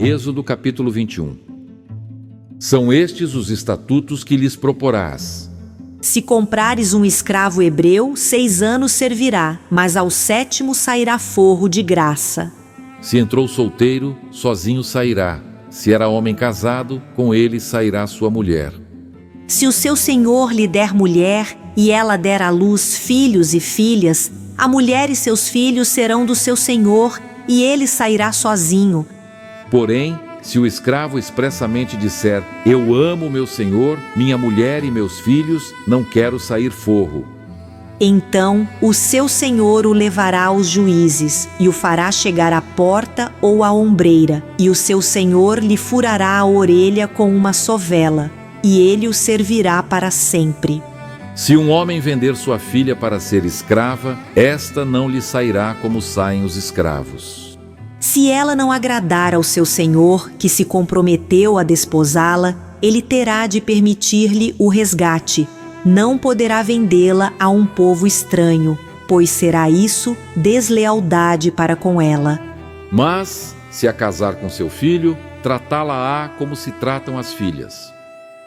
Êxodo capítulo 21. São estes os estatutos que lhes proporás. Se comprares um escravo hebreu, 6 anos servirá, mas ao 7º sairá forro de graça. Se entrou solteiro, sozinho sairá. Se era homem casado, com ele sairá sua mulher. Se o seu senhor lhe der mulher, e ela der à luz filhos e filhas, a mulher e seus filhos serão do seu senhor, e ele sairá sozinho. Porém, se o escravo expressamente disser: eu amo meu senhor, minha mulher e meus filhos, não quero sair forro. Então o seu senhor o levará aos juízes, e o fará chegar à porta ou à ombreira, e o seu senhor lhe furará a orelha com uma sovela, e ele o servirá para sempre. Se um homem vender sua filha para ser escrava, esta não lhe sairá como saem os escravos. Se ela não agradar ao seu senhor, que se comprometeu a desposá-la, ele terá de permitir-lhe o resgate. Não poderá vendê-la a um povo estranho, pois será isso deslealdade para com ela. Mas, se a casar com seu filho, tratá-la-á como se tratam as filhas.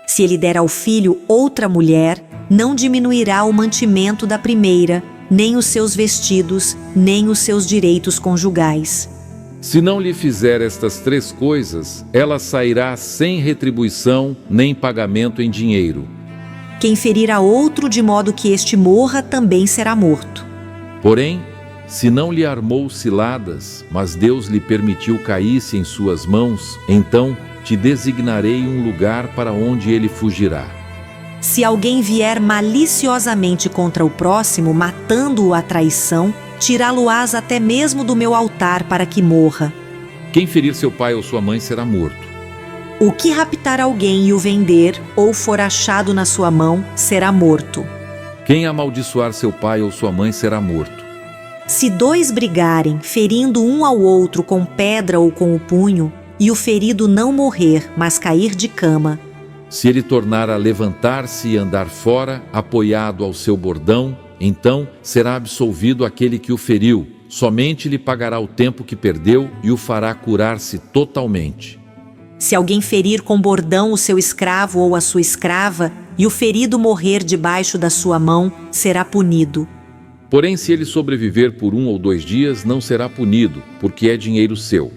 Se ele der ao filho outra mulher, não diminuirá o mantimento da primeira, nem os seus vestidos, nem os seus direitos conjugais. Se não lhe fizer estas 3 coisas, ela sairá sem retribuição nem pagamento em dinheiro. Quem ferir a outro de modo que este morra, também será morto. Porém, se não lhe armou ciladas, mas Deus lhe permitiu caísse em suas mãos, então te designarei um lugar para onde ele fugirá. Se alguém vier maliciosamente contra o próximo, matando-o à traição, tirá-lo-ás até mesmo do meu altar para que morra. Quem ferir seu pai ou sua mãe será morto. O que raptar alguém e o vender, ou for achado na sua mão, será morto. Quem amaldiçoar seu pai ou sua mãe será morto. Se 2 brigarem, ferindo um ao outro com pedra ou com o punho, e o ferido não morrer, mas cair de cama, se ele tornar a levantar-se e andar fora, apoiado ao seu bordão, então será absolvido aquele que o feriu, somente lhe pagará o tempo que perdeu e o fará curar-se totalmente. Se alguém ferir com bordão o seu escravo ou a sua escrava, e o ferido morrer debaixo da sua mão, será punido. Porém, se ele sobreviver por 1 ou 2 dias, não será punido, porque é dinheiro seu.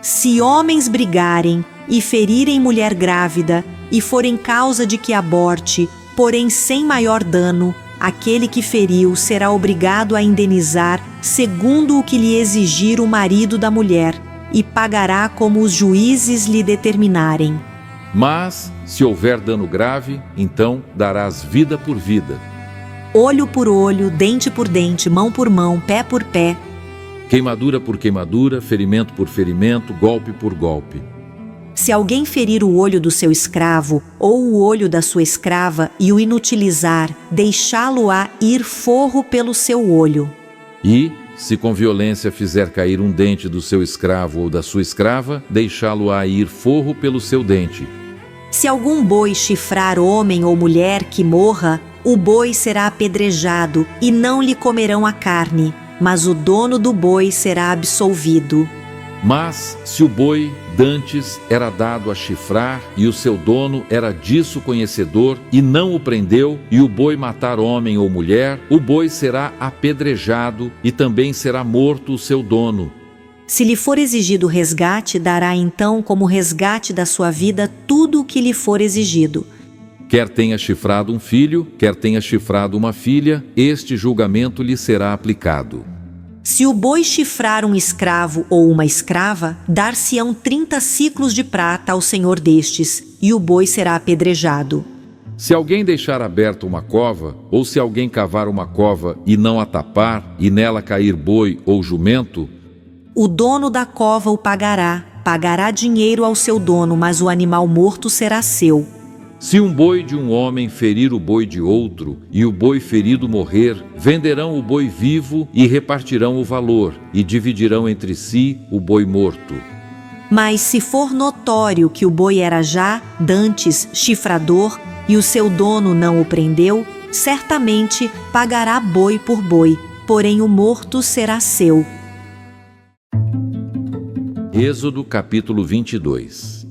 Se homens brigarem e ferirem mulher grávida, e forem causa de que aborte, porém sem maior dano, aquele que feriu será obrigado a indenizar segundo o que lhe exigir o marido da mulher, e pagará como os juízes lhe determinarem. Mas, se houver dano grave, então darás vida por vida. Olho por olho, dente por dente, mão por mão, pé por pé. Queimadura por queimadura, ferimento por ferimento, golpe por golpe. Se alguém ferir o olho do seu escravo ou o olho da sua escrava e o inutilizar, deixá-lo-á ir forro pelo seu olho. E, se com violência fizer cair um dente do seu escravo ou da sua escrava, deixá-lo-á ir forro pelo seu dente. Se algum boi chifrar homem ou mulher que morra, o boi será apedrejado e não lhe comerão a carne, mas o dono do boi será absolvido. Mas, se o boi dantes era dado a chifrar, e o seu dono era disso conhecedor, e não o prendeu, e o boi matar homem ou mulher, o boi será apedrejado, e também será morto o seu dono. Se lhe for exigido resgate, dará então como resgate da sua vida tudo o que lhe for exigido. Quer tenha chifrado um filho, quer tenha chifrado uma filha, este julgamento lhe será aplicado. Se o boi chifrar um escravo ou uma escrava, dar-se-ão 30 siclos de prata ao senhor destes, e o boi será apedrejado. Se alguém deixar aberta uma cova, ou se alguém cavar uma cova e não a tapar, e nela cair boi ou jumento, o dono da cova o pagará dinheiro ao seu dono, mas o animal morto será seu. Se um boi de um homem ferir o boi de outro, e o boi ferido morrer, venderão o boi vivo e repartirão o valor, e dividirão entre si o boi morto. Mas se for notório que o boi era já, dantes, chifrador, e o seu dono não o prendeu, certamente pagará boi por boi, porém o morto será seu. Êxodo capítulo 22.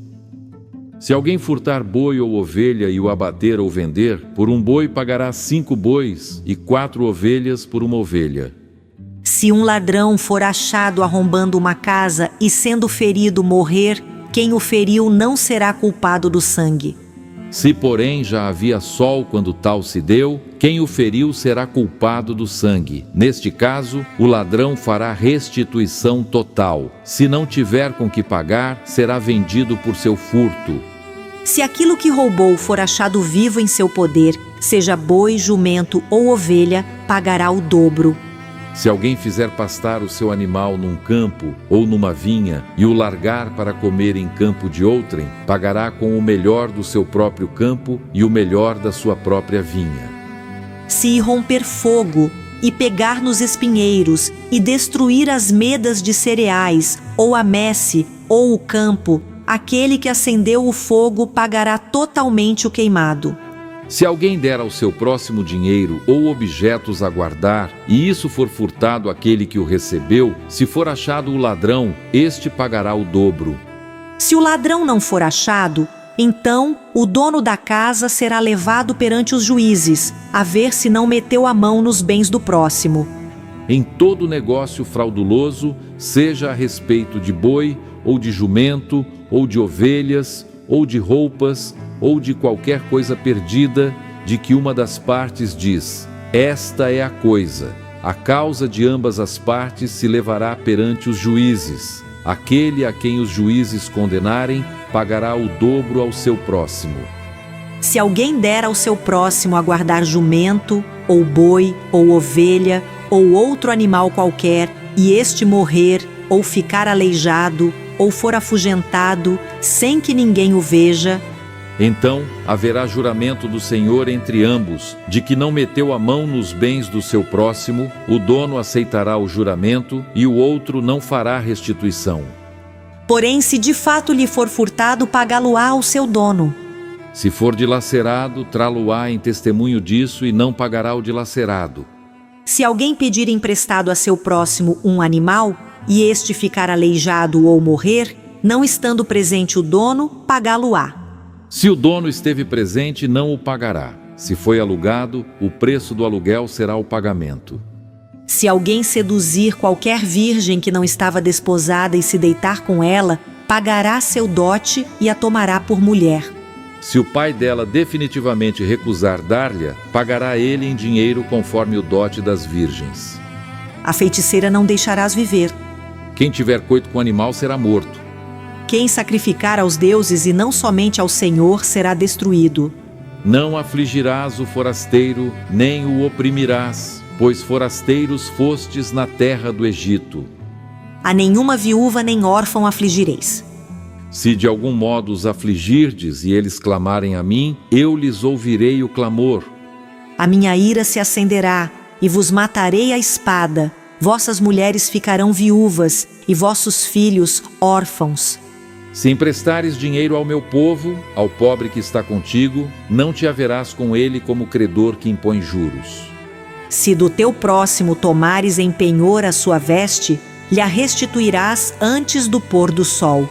Se alguém furtar boi ou ovelha e o abater ou vender, por um boi pagará 5 bois e 4 ovelhas por uma ovelha. Se um ladrão for achado arrombando uma casa e sendo ferido morrer, quem o feriu não será culpado do sangue. Se, porém, já havia sol quando tal se deu, quem o feriu será culpado do sangue. Neste caso, o ladrão fará restituição total. Se não tiver com que pagar, será vendido por seu furto. Se aquilo que roubou for achado vivo em seu poder, seja boi, jumento ou ovelha, pagará o dobro. Se alguém fizer pastar o seu animal num campo ou numa vinha e o largar para comer em campo de outrem, pagará com o melhor do seu próprio campo e o melhor da sua própria vinha. Se irromper fogo e pegar nos espinheiros e destruir as medas de cereais, ou a messe, ou o campo, aquele que acendeu o fogo pagará totalmente o queimado. Se alguém der ao seu próximo dinheiro ou objetos a guardar, e isso for furtado àquele que o recebeu, se for achado o ladrão, este pagará o dobro. Se o ladrão não for achado, então o dono da casa será levado perante os juízes, a ver se não meteu a mão nos bens do próximo. Em todo negócio frauduloso, seja a respeito de boi, ou de jumento, ou de ovelhas, ou de roupas, ou de qualquer coisa perdida, de que uma das partes diz: esta é a coisa. A causa de ambas as partes se levará perante os juízes. Aquele a quem os juízes condenarem, pagará o dobro ao seu próximo. Se alguém der ao seu próximo a guardar jumento, ou boi, ou ovelha, ou outro animal qualquer, e este morrer, ou ficar aleijado, ou for afugentado, sem que ninguém o veja, então haverá juramento do Senhor entre ambos, de que não meteu a mão nos bens do seu próximo, o dono aceitará o juramento e o outro não fará restituição. Porém, se de fato lhe for furtado, pagá-lo-á ao seu dono. Se for dilacerado, trá-lo-á em testemunho disso e não pagará o dilacerado. Se alguém pedir emprestado a seu próximo um animal, e este ficar aleijado ou morrer, não estando presente o dono, pagá-lo-á. Se o dono esteve presente, não o pagará. Se foi alugado, o preço do aluguel será o pagamento. Se alguém seduzir qualquer virgem que não estava desposada e se deitar com ela, pagará seu dote e a tomará por mulher. Se o pai dela definitivamente recusar dar-lhe, pagará ele em dinheiro conforme o dote das virgens. A feiticeira não deixarás viver. Quem tiver coito com o animal será morto. Quem sacrificar aos deuses e não somente ao Senhor será destruído. Não afligirás o forasteiro, nem o oprimirás, pois forasteiros fostes na terra do Egito. A nenhuma viúva nem órfão afligireis. Se de algum modo os afligirdes e eles clamarem a mim, eu lhes ouvirei o clamor. A minha ira se acenderá, e vos matarei à espada. Vossas mulheres ficarão viúvas, e vossos filhos órfãos. Se emprestares dinheiro ao meu povo, ao pobre que está contigo, não te haverás com ele como credor que impõe juros. Se do teu próximo tomares em penhor a sua veste, lhe a restituirás antes do pôr do sol.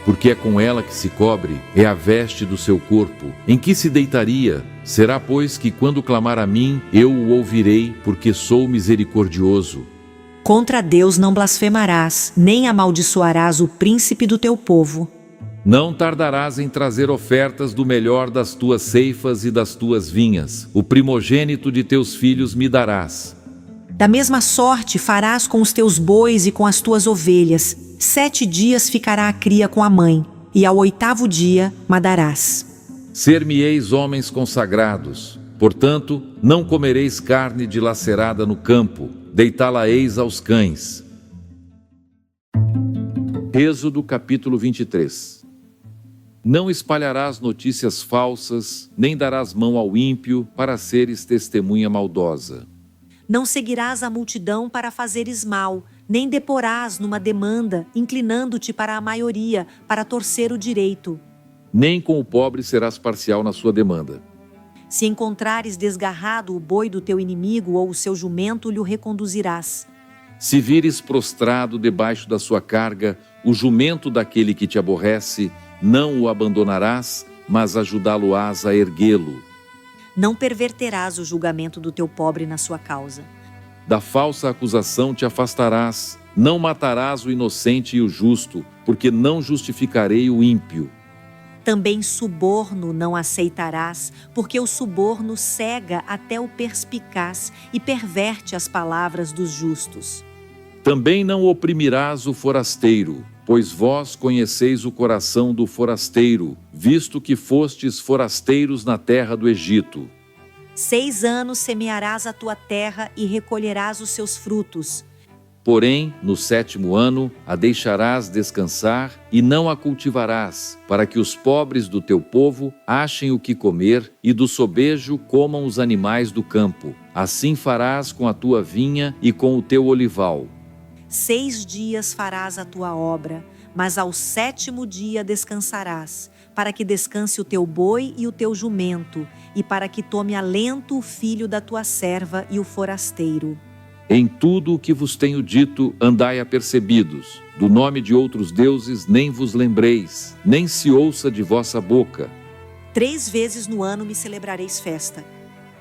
Porque é com ela que se cobre, é a veste do seu corpo. Em que se deitaria? Será, pois, que quando clamar a mim, eu o ouvirei, porque sou misericordioso. Contra Deus não blasfemarás, nem amaldiçoarás o príncipe do teu povo. Não tardarás em trazer ofertas do melhor das tuas ceifas e das tuas vinhas. O primogênito de teus filhos me darás. Da mesma sorte farás com os teus bois e com as tuas ovelhas. 7 dias ficará a cria com a mãe, e ao 8º dia madarás. Ser-me-eis homens consagrados. Portanto, não comereis carne dilacerada no campo, deitá-la-eis aos cães. Êxodo capítulo 23. Não espalharás notícias falsas, nem darás mão ao ímpio para seres testemunha maldosa. Não seguirás a multidão para fazeres mal, nem deporás numa demanda, inclinando-te para a maioria, para torcer o direito. Nem com o pobre serás parcial na sua demanda. Se encontrares desgarrado o boi do teu inimigo ou o seu jumento, lhe o reconduzirás. Se vires prostrado debaixo da sua carga o jumento daquele que te aborrece, não o abandonarás, mas ajudá-lo-ás a erguê-lo. Não perverterás o julgamento do teu pobre na sua causa. Da falsa acusação te afastarás, não matarás o inocente e o justo, porque não justificarei o ímpio. Também suborno não aceitarás, porque o suborno cega até o perspicaz e perverte as palavras dos justos. Também não oprimirás o forasteiro, pois vós conheceis o coração do forasteiro, visto que fostes forasteiros na terra do Egito. 6 anos semearás a tua terra e recolherás os seus frutos. Porém, no 7º ano, a deixarás descansar e não a cultivarás, para que os pobres do teu povo achem o que comer e do sobejo comam os animais do campo. Assim farás com a tua vinha e com o teu olival. 6 dias farás a tua obra, mas ao 7º dia descansarás, para que descanse o teu boi e o teu jumento, e para que tome alento o filho da tua serva e o forasteiro. Em tudo o que vos tenho dito, andai apercebidos. Do nome de outros deuses nem vos lembreis, nem se ouça de vossa boca. 3 vezes no ano me celebrareis festa.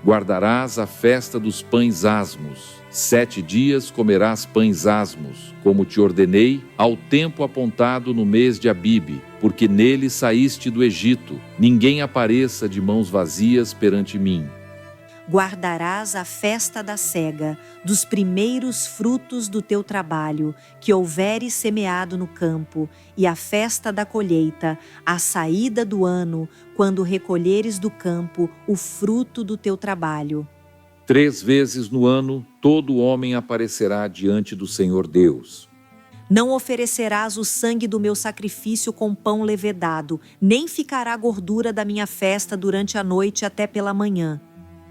Guardarás a festa dos pães asmos. 7 dias comerás pães asmos, como te ordenei, ao tempo apontado no mês de Abibe, porque nele saíste do Egito. Ninguém apareça de mãos vazias perante mim. Guardarás a festa da cega, dos primeiros frutos do teu trabalho, que houveres semeado no campo, e a festa da colheita, a saída do ano, quando recolheres do campo o fruto do teu trabalho. 3 vezes no ano, todo homem aparecerá diante do Senhor Deus. Não oferecerás o sangue do meu sacrifício com pão levedado, nem ficará gordura da minha festa durante a noite até pela manhã.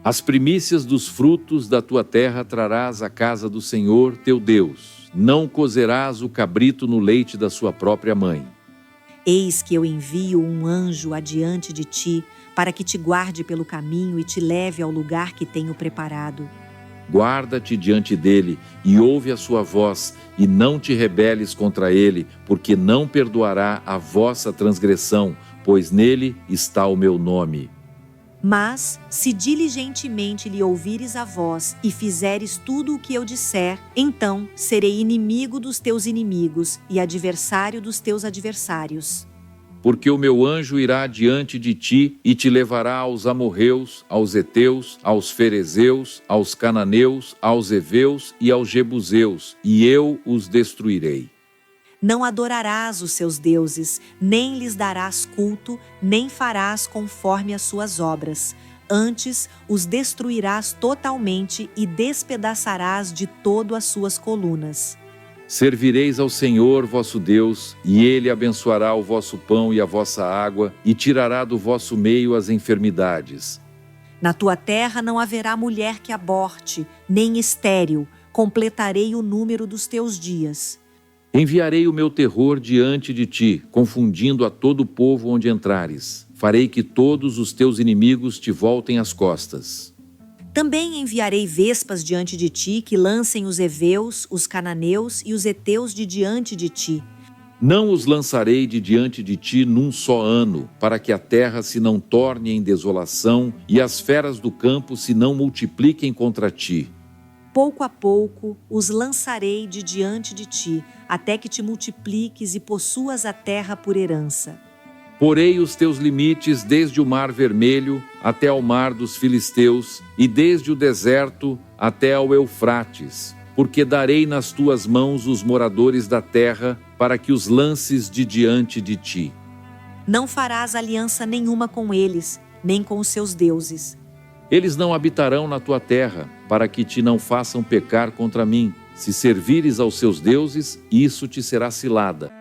As primícias dos frutos da tua terra trarás à casa do Senhor teu Deus. Não cozerás o cabrito no leite da sua própria mãe. Eis que eu envio um anjo adiante de ti, para que te guarde pelo caminho e te leve ao lugar que tenho preparado. Guarda-te diante dele e ouve a sua voz, e não te rebeles contra ele, porque não perdoará a vossa transgressão, pois nele está o meu nome. Mas, se diligentemente lhe ouvires a voz e fizeres tudo o que eu disser, então serei inimigo dos teus inimigos e adversário dos teus adversários. Porque o meu anjo irá diante de ti e te levará aos amorreus, aos heteus, aos ferezeus, aos cananeus, aos heveus e aos jebuseus, e eu os destruirei. Não adorarás os seus deuses, nem lhes darás culto, nem farás conforme as suas obras. Antes, os destruirás totalmente e despedaçarás de todo as suas colunas. Servireis ao Senhor vosso Deus, e Ele abençoará o vosso pão e a vossa água, e tirará do vosso meio as enfermidades. Na tua terra não haverá mulher que aborte, nem estéril, completarei o número dos teus dias. Enviarei o meu terror diante de ti, confundindo a todo o povo onde entrares. Farei que todos os teus inimigos te voltem as costas. Também enviarei vespas diante de ti, que lancem os heveus, os cananeus e os heteus de diante de ti. Não os lançarei de diante de ti num só ano, para que a terra se não torne em desolação e as feras do campo se não multipliquem contra ti. Pouco a pouco os lançarei de diante de ti, até que te multipliques e possuas a terra por herança. Porei os teus limites desde o mar vermelho até ao mar dos filisteus, e desde o deserto até ao Eufrates, porque darei nas tuas mãos os moradores da terra, para que os lances de diante de ti. Não farás aliança nenhuma com eles, nem com os seus deuses. Eles não habitarão na tua terra, para que te não façam pecar contra mim. Se servires aos seus deuses, isso te será cilada.